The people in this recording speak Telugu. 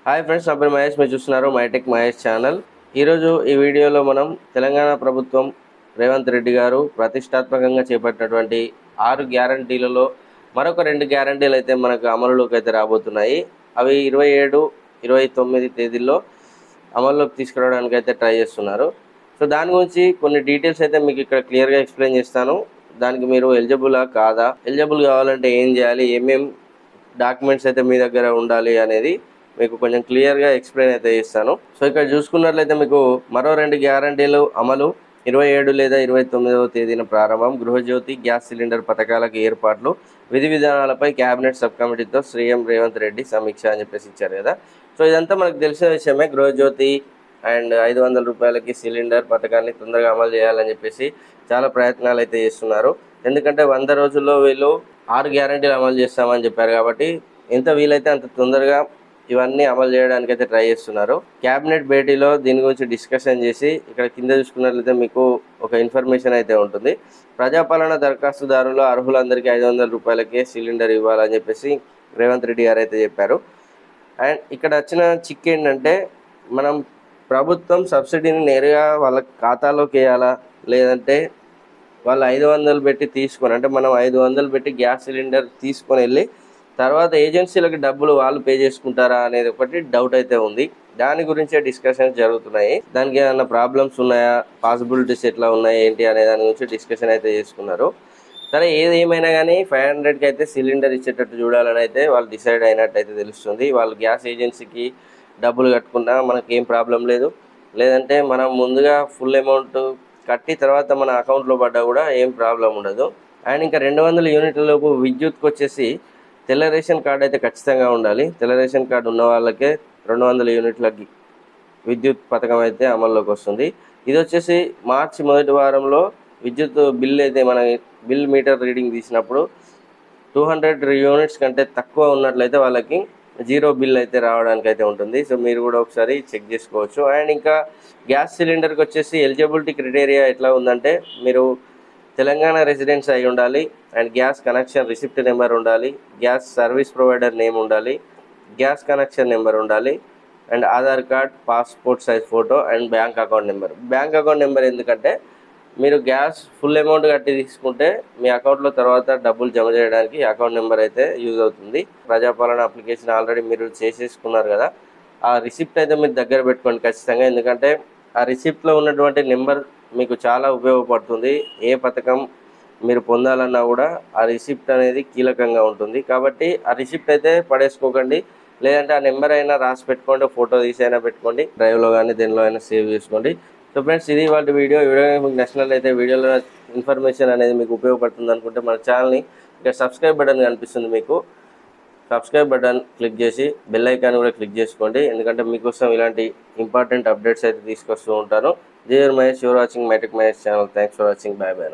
హాయ్ ఫ్రెండ్స్, నా పేరు మహేష్. మీరు చూస్తున్నారు మైటెక్ మహేష్ ఛానల్. ఈరోజు ఈ వీడియోలో మనం తెలంగాణ ప్రభుత్వం రేవంత్ రెడ్డి గారు ప్రతిష్టాత్మకంగా చేపట్టినటువంటి 6 గ్యారంటీలలో మరొక 2 గ్యారంటీలు అయితే మనకు అమలులోకి అయితే రాబోతున్నాయి. అవి 27, 29 తేదీల్లో అమల్లోకి తీసుకురావడానికి అయితే ట్రై చేస్తున్నారు. సో దాని గురించి కొన్ని డీటెయిల్స్ అయితే మీకు ఇక్కడ క్లియర్గా ఎక్స్ప్లెయిన్ చేస్తాను. దానికి మీరు ఎలిజిబులా కాదా, ఎలిజిబుల్ కావాలంటే ఏం చేయాలి, ఏమేం డాక్యుమెంట్స్ అయితే మీ దగ్గర ఉండాలి అనేది మీకు కొంచెం క్లియర్గా ఎక్స్ప్లెయిన్ అయితే చేస్తాను. సో ఇక్కడ చూసుకున్నట్లయితే మీకు మరో 2 గ్యారంటీలు అమలు. 27 లేదా 29వ తేదీన ప్రారంభం. గృహజ్యోతి, గ్యాస్ సిలిండర్ పథకాలకు ఏర్పాట్లు, విధి విధానాలపై క్యాబినెట్ సబ్ కమిటీతో సీఎం రేవంత్ రెడ్డి సమీక్ష అని చెప్పేసి ఇచ్చారు కదా. సో ఇదంతా మనకు తెలిసిన విషయమే. గృహజ్యోతి అండ్ 500 రూపాయలకి సిలిండర్ పథకాన్ని తొందరగా అమలు చేయాలని చెప్పేసి చాలా ప్రయత్నాలు అయితే చేస్తున్నారు. ఎందుకంటే 100 రోజుల్లో వీళ్ళు 6 గ్యారంటీలు అమలు చేస్తామని చెప్పారు కాబట్టి ఎంత వీలైతే అంత తొందరగా ఇవన్నీ అమలు చేయడానికి అయితే ట్రై చేస్తున్నారు. క్యాబినెట్ భేటీలో దీని గురించి డిస్కషన్ చేసి ఇక్కడ కింద చూసుకున్నట్లయితే మీకు ఒక ఇన్ఫర్మేషన్ అయితే ఉంటుంది. ప్రజాపాలన దరఖాస్తుదారులు అర్హులందరికీ 500 రూపాయలకే సిలిండర్ ఇవ్వాలని చెప్పేసి రేవంత్ రెడ్డి గారు అయితే చెప్పారు. అండ్ ఇక్కడ వచ్చిన చిక్ ఏంటంటే, మనం ప్రభుత్వం సబ్సిడీని నేరుగా వాళ్ళ ఖాతాలోకి వేయాలా, లేదంటే వాళ్ళు 500 పెట్టి తీసుకొని, అంటే మనం 500 పెట్టి గ్యాస్ సిలిండర్ తీసుకొని వెళ్ళి తర్వాత ఏజెన్సీలకు డబ్బులు వాళ్ళు పే చేసుకుంటారా అనేది ఒకటి డౌట్ అయితే ఉంది. దాని గురించే డిస్కషన్స్ జరుగుతున్నాయి. దానికి ఏమైనా ప్రాబ్లమ్స్ ఉన్నాయా, పాసిబిలిటీస్ ఎట్లా ఉన్నాయి ఏంటి అనే దాని గురించి డిస్కషన్ అయితే చేసుకున్నారు. సరే, ఏది ఏమైనా కానీ 500కి అయితే సిలిండర్ ఇచ్చేటట్టు చూడాలని అయితే వాళ్ళు డిసైడ్ అయినట్టు అయితే తెలుస్తుంది. వాళ్ళు గ్యాస్ ఏజెన్సీకి డబ్బులు కట్టుకున్నా మనకి ఏం ప్రాబ్లం లేదు. లేదంటే మనం ముందుగా ఫుల్ అమౌంట్ కట్టి తర్వాత మన అకౌంట్లో పడ్డా కూడా ఏం ప్రాబ్లం ఉండదు. అండ్ ఇంకా 200 యూనిట్లలోపు విద్యుత్కి వచ్చేసి తెల్ల రేషన్ కార్డు అయితే ఖచ్చితంగా ఉండాలి. తెల్ల రేషన్ కార్డు ఉన్న వాళ్ళకే 200 యూనిట్లకి విద్యుత్ పథకం అయితే అమల్లోకి వస్తుంది. ఇది వచ్చేసి మార్చి మొదటి వారంలో విద్యుత్ బిల్ అయితే మన బిల్ మీటర్ రీడింగ్ తీసినప్పుడు 200 యూనిట్స్ కంటే తక్కువ ఉన్నట్లయితే వాళ్ళకి జీరో బిల్ అయితే రావడానికి అయితే ఉంటుంది. సో మీరు కూడా ఒకసారి చెక్ చేసుకోవచ్చు. అండ్ ఇంకా గ్యాస్ సిలిండర్కి వచ్చేసి ఎలిజిబిలిటీ క్రైటీరియా ఎట్లా ఉందంటే, మీరు తెలంగాణ రెసిడెంట్స్ అయి ఉండాలి, and gas connection receipt number ఉండాలి, గ్యాస్ సర్వీస్ ప్రొవైడర్ నేమ్ ఉండాలి, గ్యాస్ కనెక్షన్ నెంబర్ ఉండాలి, and Aadhaar card, passport size photo, and bank account number. Bank account number ఎందుకంటే, మీరు గ్యాస్ ఫుల్ అమౌంట్ కట్టి తీసుకుంటే మీ అకౌంట్లో తర్వాత డబ్బులు జమ చేయడానికి అకౌంట్ నెంబర్ అయితే యూజ్ అవుతుంది. ప్రజాపాలన అప్లికేషన్ ఆల్రెడీ మీరు చేసేసుకున్నారు కదా, ఆ రిసిప్ట్ అయితే మీరు దగ్గర పెట్టుకోండి ఖచ్చితంగా. ఎందుకంటే ఆ రిసిప్ట్లో ఉన్నటువంటి నెంబర్ మీకు చాలా ఉపయోగపడుతుంది. ఏ పథకం మీరు పొందాలన్నా కూడా ఆ రిసిప్ట్ అనేది కీలకంగా ఉంటుంది. కాబట్టి ఆ రిసిప్ట్ అయితే పడేసుకోకండి. లేదంటే ఆ నెంబర్ అయినా రాసి పెట్టుకోండి, ఫోటో తీసైనా పెట్టుకోండి, డ్రైవ్లో కానీ దేనిలో అయినా సేవ్ చేసుకోండి. సో ఫ్రెండ్స్, ఇది వాళ్ళ వీడియో మీకు నచ్చినట్లయితే వీడియోలో ఇన్ఫర్మేషన్ అనేది మీకు ఉపయోగపడుతుంది అనుకుంటే మన ఛానల్ని ఇక్కడ సబ్స్క్రైబ్ బటన్ కనిపిస్తుంది, మీకు సబ్స్క్రైబ్ బటన్ క్లిక్ చేసి బెల్ ఐకాన్ కూడా క్లిక్ చేసుకోండి. ఎందుకంటే మీకోసం ఇలాంటి ఇంపార్టెంట్ అప్డేట్స్ అయితే తీసుకొస్తూ ఉంటాను. జై Mahesh, your watching MyTech Mahesh channel. Thanks for watching. By by.